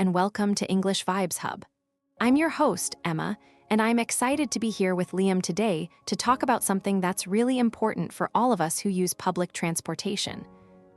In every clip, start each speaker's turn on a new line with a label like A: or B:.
A: and welcome to English Vibes Hub. I'm your host, Emma, and I'm excited to be here with Liam today to talk about something that's really important for all of us who use public transportation: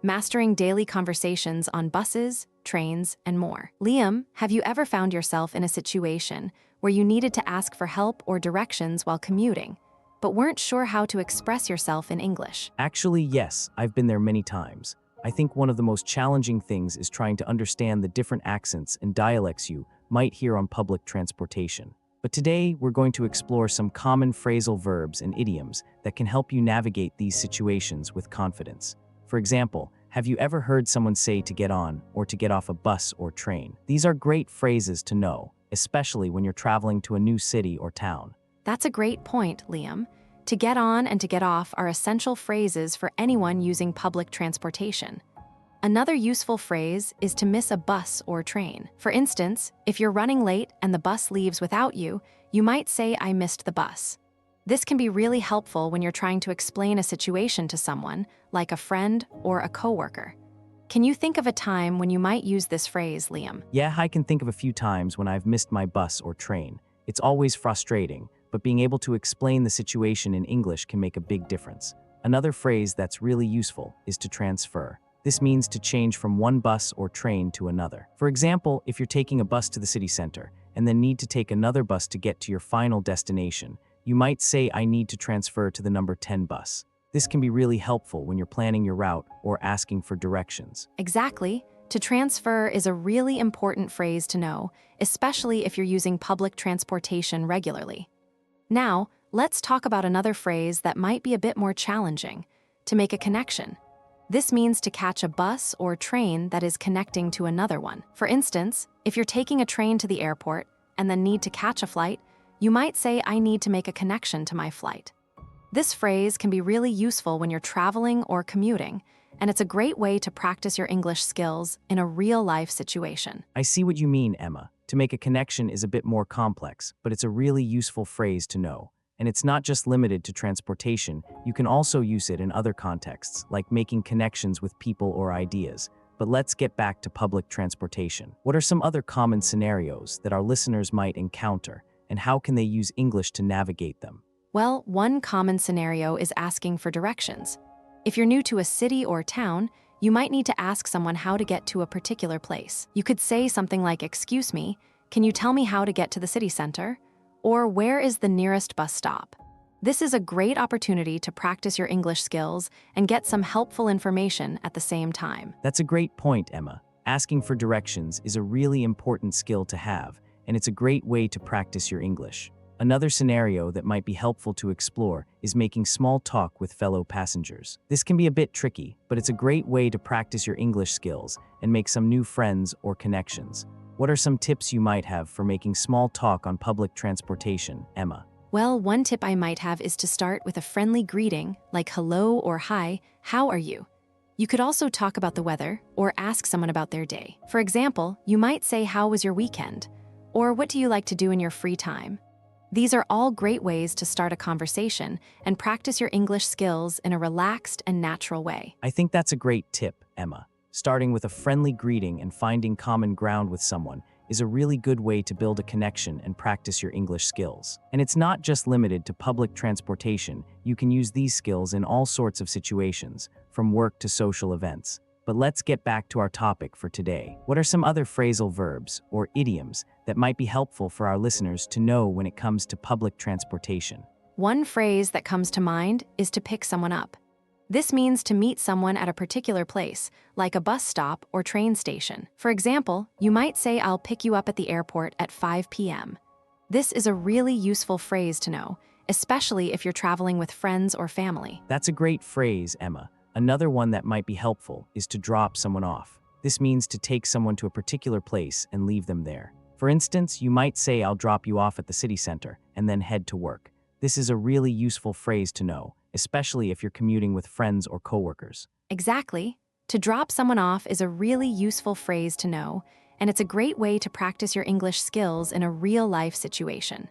A: mastering daily conversations on buses, trains, and more. Liam, have you ever found yourself in a situation where you needed to ask for help or directions while commuting, but weren't sure how to express yourself in English?
B: Actually, yes, I've been there many times. I think one of the most challenging things is trying to understand the different accents and dialects you might hear on public transportation. But today, we're going to explore some common phrasal verbs and idioms that can help you navigate these situations with confidence. For example, have you ever heard someone say to get on or to get off a bus or train? These are great phrases to know, especially when you're traveling to a new city or town.
A: That's a great point, Liam. To get on and to get off are essential phrases for anyone using public transportation. Another useful phrase is to miss a bus or train. For instance, if you're running late and the bus leaves without you, you might say, "I missed the bus." This can be really helpful when you're trying to explain a situation to someone, like a friend or a coworker. Can you think of a time when you might use this phrase, Liam?
B: Yeah, I can think of a few times when I've missed my bus or train. It's always frustrating, but being able to explain the situation in English can make a big difference. Another phrase that's really useful is to transfer. This means to change from one bus or train to another. For example, if you're taking a bus to the city center and then need to take another bus to get to your final destination, you might say, "I need to transfer to the number 10 bus." This can be really helpful when you're planning your route or asking for directions.
A: Exactly. To transfer is a really important phrase to know, especially if you're using public transportation regularly. Now, let's talk about another phrase that might be a bit more challenging: to make a connection. This means to catch a bus or train that is connecting to another one. For instance, if you're taking a train to the airport and then need to catch a flight, you might say, "I need to make a connection to my flight." This phrase can be really useful when you're traveling or commuting, and it's a great way to practice your English skills in a real-life situation.
B: I see what you mean, Emma. To make a connection is a bit more complex, but it's a really useful phrase to know. And it's not just limited to transportation, you can also use it in other contexts, like making connections with people or ideas. But let's get back to public transportation. What are some other common scenarios that our listeners might encounter, and how can they use English to navigate them?
A: Well, one common scenario is asking for directions. If you're new to a city or town, you might need to ask someone how to get to a particular place. You could say something like, "Excuse me, can you tell me how to get to the city center?" Or, "Where is the nearest bus stop?" This is a great opportunity to practice your English skills and get some helpful information at the same time.
B: That's a great point, Emma. Asking for directions is a really important skill to have, and it's a great way to practice your English. Another scenario that might be helpful to explore is making small talk with fellow passengers. This can be a bit tricky, but it's a great way to practice your English skills and make some new friends or connections. What are some tips you might have for making small talk on public transportation, Emma?
A: Well, one tip I might have is to start with a friendly greeting, like hello or hi, how are you? You could also talk about the weather or ask someone about their day. For example, you might say, "How was your weekend?" Or, "What do you like to do in your free time?" These are all great ways to start a conversation and practice your English skills in a relaxed and natural way.
B: I think that's a great tip, Emma. Starting with a friendly greeting and finding common ground with someone is a really good way to build a connection and practice your English skills. And it's not just limited to public transportation. You can use these skills in all sorts of situations, from work to social events. But let's get back to our topic for today. What are some other phrasal verbs or idioms that might be helpful for our listeners to know when it comes to public transportation?
A: One phrase that comes to mind is to pick someone up. This means to meet someone at a particular place, like a bus stop or train station. For example, you might say, "I'll pick you up at the airport at 5 p.m. This is a really useful phrase to know, especially if you're traveling with friends or family.
B: That's a great phrase, Emma. Another one that might be helpful is to drop someone off. This means to take someone to a particular place and leave them there. For instance, you might say, "I'll drop you off at the city center," and then head to work. This is a really useful phrase to know, especially if you're commuting with friends or coworkers.
A: Exactly. To drop someone off is a really useful phrase to know, and it's a great way to practice your English skills in a real-life situation.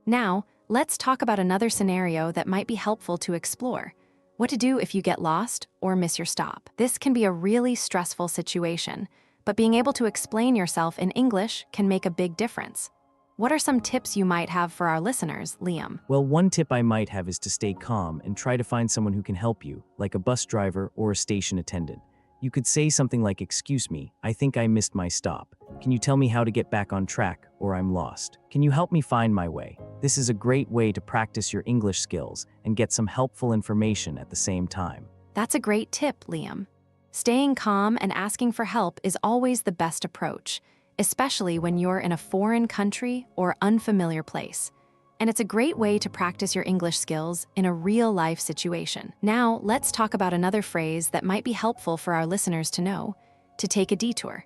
A: Now, let's talk about another scenario that might be helpful to explore: what to do if you get lost or miss your stop. This can be a really stressful situation, but being able to explain yourself in English can make a big difference. What are some tips you might have for our listeners, Liam?
B: Well, one tip I might have is to stay calm and try to find someone who can help you, like a bus driver or a station attendant. You could say something like, "Excuse me, I think I missed my stop. Can you tell me how to get back on track, or I'm lost? Can you help me find my way?" This is a great way to practice your English skills and get some helpful information at the same time.
A: That's a great tip, Liam. Staying calm and asking for help is always the best approach, especially when you're in a foreign country or unfamiliar place. And it's a great way to practice your English skills in a real-life situation. Now, let's talk about another phrase that might be helpful for our listeners to know: to take a detour.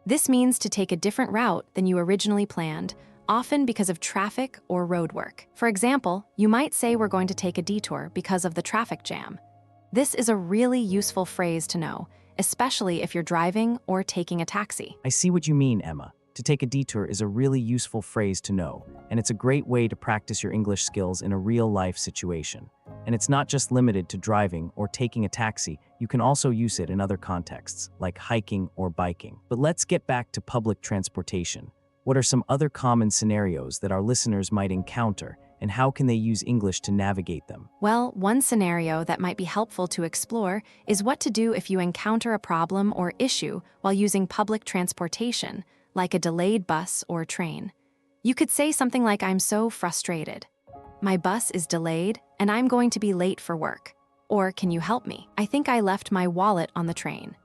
A: This means to take a different route than you originally planned, often because of traffic or road work. For example, you might say we're going to take a detour because of the traffic jam. This is a really useful phrase to know, especially if you're driving or taking a taxi.
B: I see what you mean, Emma. To take a detour is a really useful phrase to know, and it's a great way to practice your English skills in a real-life situation. And it's not just limited to driving or taking a taxi, you can also use it in other contexts, like hiking or biking. But let's get back to public transportation. What are some other common scenarios that our listeners might encounter, and how can they use English to navigate them?
A: Well, one scenario that might be helpful to explore is what to do if you encounter a problem or issue while using public transportation, like a delayed bus or train. You could say something like, "I'm so frustrated. My bus is delayed and I'm going to be late for work." Or, "Can you help me? I think I left my wallet on the train."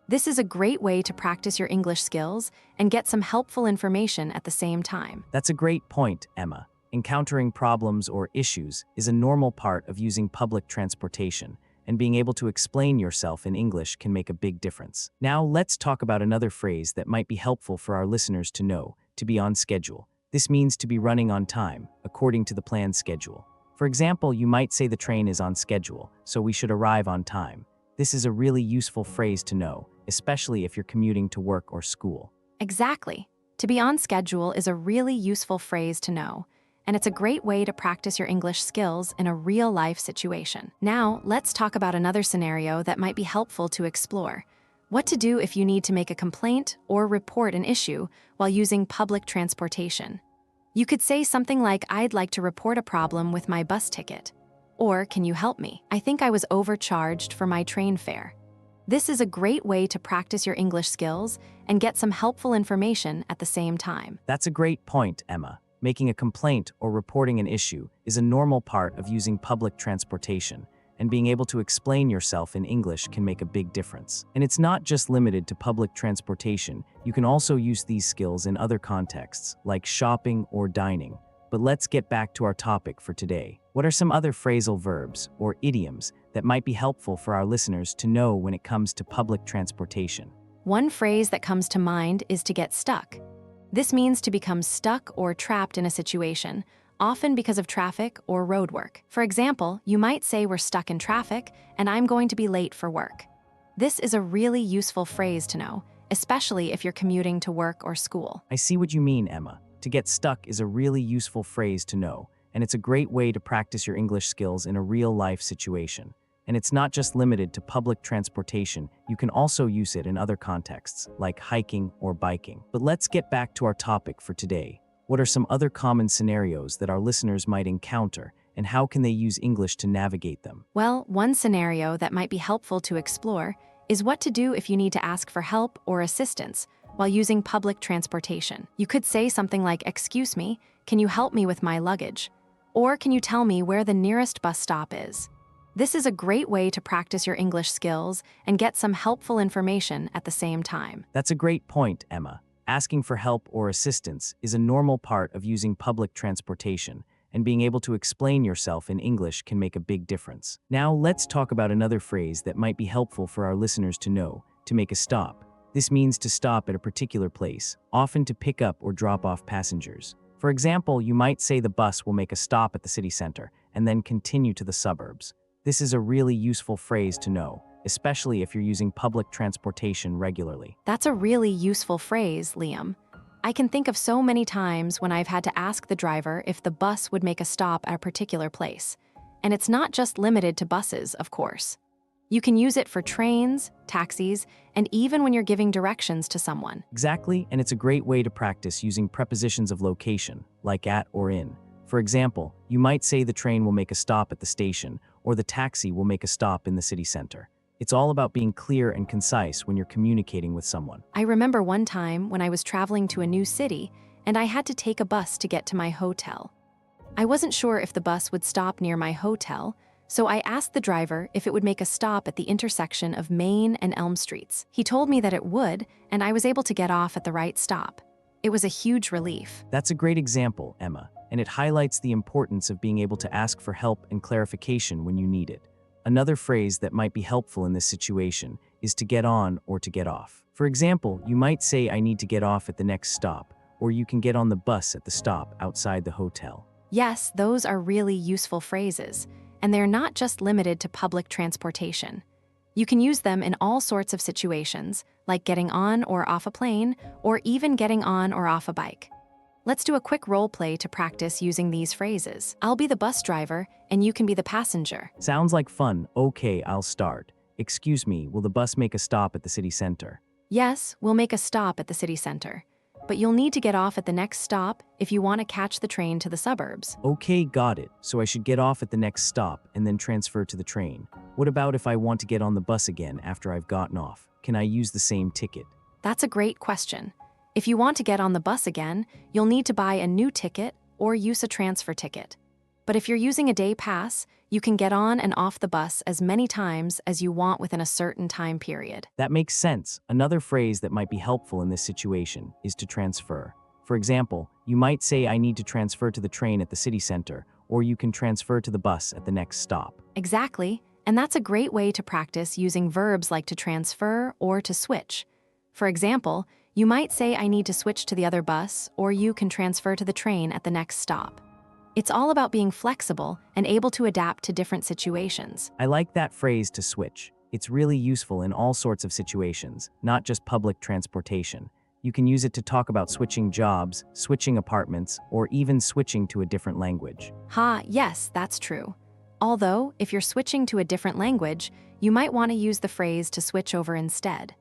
A: This is a great way to practice your English skills and get some helpful information at the same time.
B: That's a great point, Emma. Encountering problems or issues is a normal part of using public transportation, and being able to explain yourself in English can make a big difference. Now, let's talk about another phrase that might be helpful for our listeners to know: to be on schedule. This means to be running on time, according to the planned schedule. For example, you might say the train is on schedule, so we should arrive on time. This is a really useful phrase to know, especially if you're commuting to work or school.
A: Exactly. To be on schedule is a really useful phrase to know, and it's a great way to practice your English skills in a real-life situation. Now, let's talk about another scenario that might be helpful to explore: what to do if you need to make a complaint or report an issue while using public transportation. You could say something like, "I'd like to report a problem with my bus ticket." Or, "Can you help me? I think I was overcharged for my train fare." This is a great way to practice your English skills and get some helpful information at the same time.
B: That's a great point, Emma. Making a complaint or reporting an issue is a normal part of using public transportation, and being able to explain yourself in English can make a big difference. And it's not just limited to public transportation, you can also use these skills in other contexts, like shopping or dining. But let's get back to our topic for today. What are some other phrasal verbs or idioms that might be helpful for our listeners to know when it comes to public transportation?
A: One phrase that comes to mind is to get stuck. This means to become stuck or trapped in a situation, often because of traffic or road work. For example, you might say, "We're stuck in traffic and I'm going to be late for work." This is a really useful phrase to know, especially if you're commuting to work or school.
B: I see what you mean, Emma. To get stuck is a really useful phrase to know, and it's a great way to practice your English skills in a real-life situation. And it's not just limited to public transportation, you can also use it in other contexts, like hiking or biking. But let's get back to our topic for today. What are some other common scenarios that our listeners might encounter, and how can they use English to navigate them?
A: Well, one scenario that might be helpful to explore is what to do if you need to ask for help or assistance while using public transportation. You could say something like, "Excuse me, can you help me with my luggage?" Or, "Can you tell me where the nearest bus stop is?" This is a great way to practice your English skills and get some helpful information at the same time.
B: That's a great point, Emma. Asking for help or assistance is a normal part of using public transportation, and being able to explain yourself in English can make a big difference. Now, let's talk about another phrase that might be helpful for our listeners to know: to make a stop. This means to stop at a particular place, often to pick up or drop off passengers. For example, you might say the bus will make a stop at the city center and then continue to the suburbs. This is a really useful phrase to know, especially if you're using public transportation regularly.
A: That's a really useful phrase, Liam. I can think of so many times when I've had to ask the driver if the bus would make a stop at a particular place. And it's not just limited to buses, of course. You can use it for trains, taxis, and even when you're giving directions to someone.
B: Exactly, and it's a great way to practice using prepositions of location, like at or in. For example, you might say the train will make a stop at the station, or the taxi will make a stop in the city center. It's all about being clear and concise when you're communicating with someone.
A: I remember one time when I was traveling to a new city, and I had to take a bus to get to my hotel. I wasn't sure if the bus would stop near my hotel, so I asked the driver if it would make a stop at the intersection of Main and Elm Streets. He told me that it would, and I was able to get off at the right stop. It was a huge relief.
B: That's a great example, Emma, and it highlights the importance of being able to ask for help and clarification when you need it. Another phrase that might be helpful in this situation is to get on or to get off. For example, you might say, I need to get off at the next stop, or you can get on the bus at the stop outside the hotel.
A: Yes, those are really useful phrases, and they're not just limited to public transportation. You can use them in all sorts of situations, like getting on or off a plane, or even getting on or off a bike. Let's do a quick role play to practice using these phrases. I'll be the bus driver, and you can be the passenger.
B: Sounds like fun. Okay, I'll start. Excuse me, will the bus make a stop at the city center?
A: Yes, we'll make a stop at the city center, but you'll need to get off at the next stop if you want to catch the train to the suburbs.
B: Okay, got it. So I should get off at the next stop and then transfer to the train. What about if I want to get on the bus again after I've gotten off? Can I use the same ticket?
A: That's a great question. If you want to get on the bus again, you'll need to buy a new ticket or use a transfer ticket. But if you're using a day pass, you can get on and off the bus as many times as you want within a certain time period.
B: That makes sense. Another phrase that might be helpful in this situation is to transfer. For example, you might say, I need to transfer to the train at the city center, or you can transfer to the bus at the next stop.
A: Exactly, and that's a great way to practice using verbs like to transfer or to switch. For example, you might say, I need to switch to the other bus, or you can transfer to the train at the next stop. It's all about being flexible and able to adapt to different situations.
B: I like that phrase, to switch. It's really useful in all sorts of situations, not just public transportation. You can use it to talk about switching jobs, switching apartments, or even switching to a different language.
A: Yes, that's true. Although, if you're switching to a different language, you might want to use the phrase to switch over instead.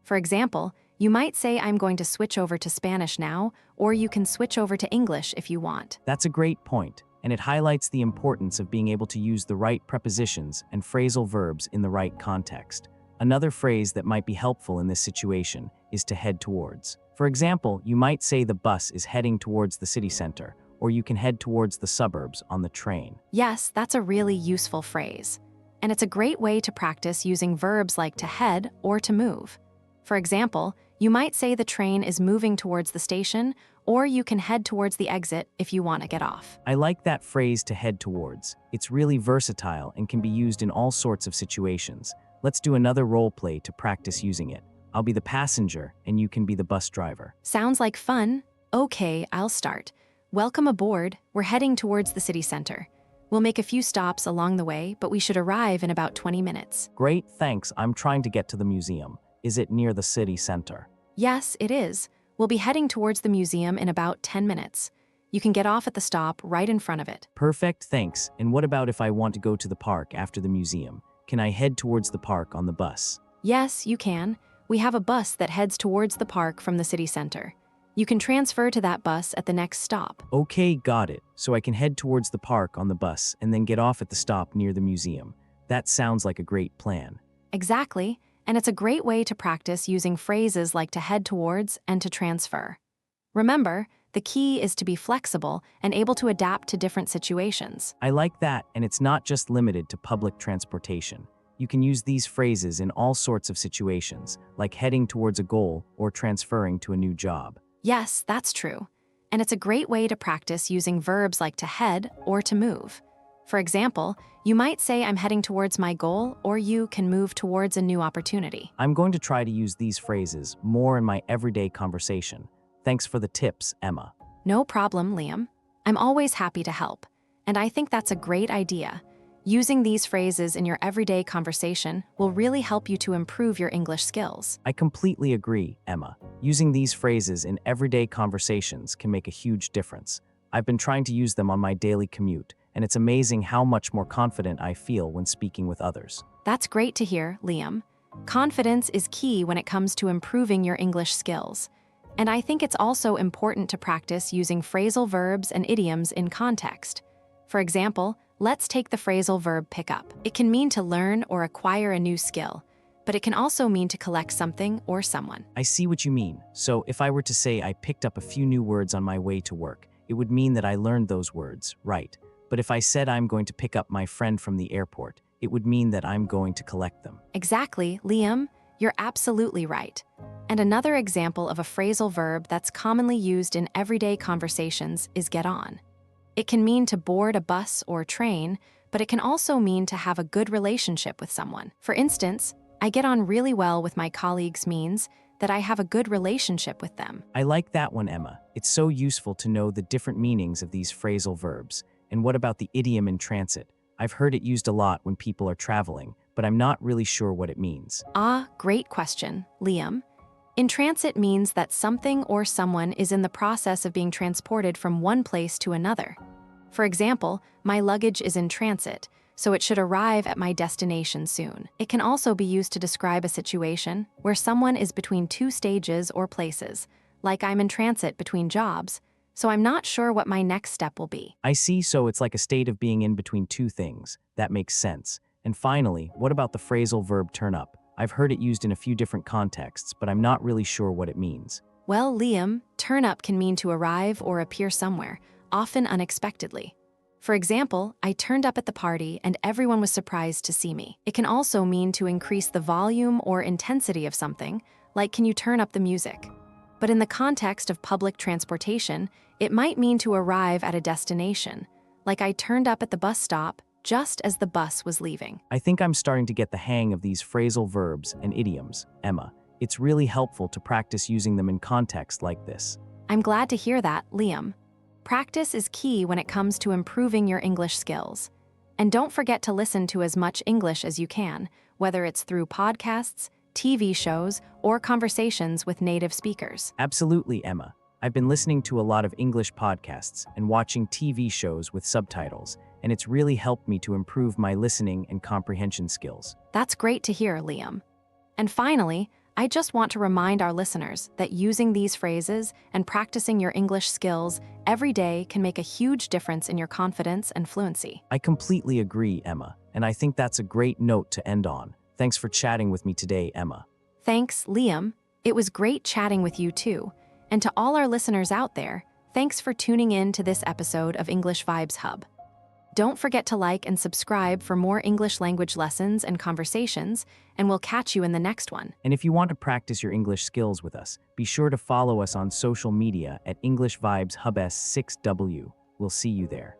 A: For example, you might say, I'm going to switch over to Spanish now, or you can switch over to English if you want.
B: That's a great point, and it highlights the importance of being able to use the right prepositions and phrasal verbs in the right context. Another phrase that might be helpful in this situation is to head towards. For example, you might say the bus is heading towards the city center, or you can head towards the suburbs on the train.
A: Yes, that's a really useful phrase. And it's a great way to practice using verbs like to head or to move. For example, you might say the train is moving towards the station, or you can head towards the exit if you want to get off.
B: I like that phrase, to head towards. It's really versatile and can be used in all sorts of situations. Let's do another role play to practice using it. I'll be the passenger, and you can be the bus driver.
A: Sounds like fun. Okay, I'll start. Welcome aboard. We're heading towards the city center. We'll make a few stops along the way, but we should arrive in about 20 minutes.
B: Great, thanks. I'm trying to get to the museum. Is it near the city center?
A: Yes, it is. We'll be heading towards the museum in about 10 minutes. You can get off at the stop right in front of it.
B: Perfect, thanks. And what about if I want to go to the park after the museum? Can I head towards the park on the bus?
A: Yes, you can. We have a bus that heads towards the park from the city center. You can transfer to that bus at the next stop.
B: Okay, got it. So I can head towards the park on the bus and then get off at the stop near the museum. That sounds like a great plan.
A: Exactly. And it's a great way to practice using phrases like to head towards and to transfer. Remember, the key is to be flexible and able to adapt to different situations.
B: I like that, and it's not just limited to public transportation. You can use these phrases in all sorts of situations, like heading towards a goal or transferring to a new job.
A: Yes, that's true. And it's a great way to practice using verbs like to head or to move. For example, you might say, I'm heading towards my goal, or you can move towards a new opportunity.
B: I'm going to try to use these phrases more in my everyday conversation. Thanks for the tips, Emma.
A: No problem, Liam. I'm always happy to help. And I think that's a great idea. Using these phrases in your everyday conversation will really help you to improve your English skills.
B: I completely agree, Emma. Using these phrases in everyday conversations can make a huge difference. I've been trying to use them on my daily commute, and it's amazing how much more confident I feel when speaking with others.
A: That's great to hear, Liam. Confidence is key when it comes to improving your English skills. And I think it's also important to practice using phrasal verbs and idioms in context. For example, let's take the phrasal verb pick up. It can mean to learn or acquire a new skill, but it can also mean to collect something or someone.
B: I see what you mean. So if I were to say I picked up a few new words on my way to work, it would mean that I learned those words, right? But if I said I'm going to pick up my friend from the airport, it would mean that I'm going to collect them.
A: Exactly, Liam. You're absolutely right. And another example of a phrasal verb that's commonly used in everyday conversations is get on. It can mean to board a bus or train, but it can also mean to have a good relationship with someone. For instance, I get on really well with my colleagues means that I have a good relationship with them.
B: I like that one, Emma. It's so useful to know the different meanings of these phrasal verbs. And what about the idiom in transit? I've heard it used a lot when people are traveling, but I'm not really sure what it means.
A: Great question, Liam. In transit means that something or someone is in the process of being transported from one place to another. For example, my luggage is in transit, so it should arrive at my destination soon. It can also be used to describe a situation where someone is between two stages or places, like I'm in transit between jobs, so I'm not sure what my next step will be.
B: I see, so it's like a state of being in between two things. That makes sense. And finally, what about the phrasal verb turn up? I've heard it used in a few different contexts, but I'm not really sure what it means.
A: Well, Liam, turn up can mean to arrive or appear somewhere, often unexpectedly. For example, I turned up at the party and everyone was surprised to see me. It can also mean to increase the volume or intensity of something, like can you turn up the music? But in the context of public transportation, it might mean to arrive at a destination, like I turned up at the bus stop just as the bus was leaving.
B: I think I'm starting to get the hang of these phrasal verbs and idioms, Emma. It's really helpful to practice using them in context like this.
A: I'm glad to hear that, Liam. Practice is key when it comes to improving your English skills. And don't forget to listen to as much English as you can, whether it's through podcasts, TV shows, or conversations with native speakers.
B: Absolutely, Emma. I've been listening to a lot of English podcasts and watching TV shows with subtitles, and it's really helped me to improve my listening and comprehension skills.
A: That's great to hear, Liam. And finally, I just want to remind our listeners that using these phrases and practicing your English skills every day can make a huge difference in your confidence and fluency.
B: I completely agree, Emma, and I think that's a great note to end on. Thanks for chatting with me today, Emma.
A: Thanks, Liam. It was great chatting with you too. And to all our listeners out there, thanks for tuning in to this episode of English Vibes Hub. Don't forget to like and subscribe for more English language lessons and conversations, and we'll catch you in the next one.
B: And if you want to practice your English skills with us, be sure to follow us on social media at English Vibes Hub S6W. We'll see you there.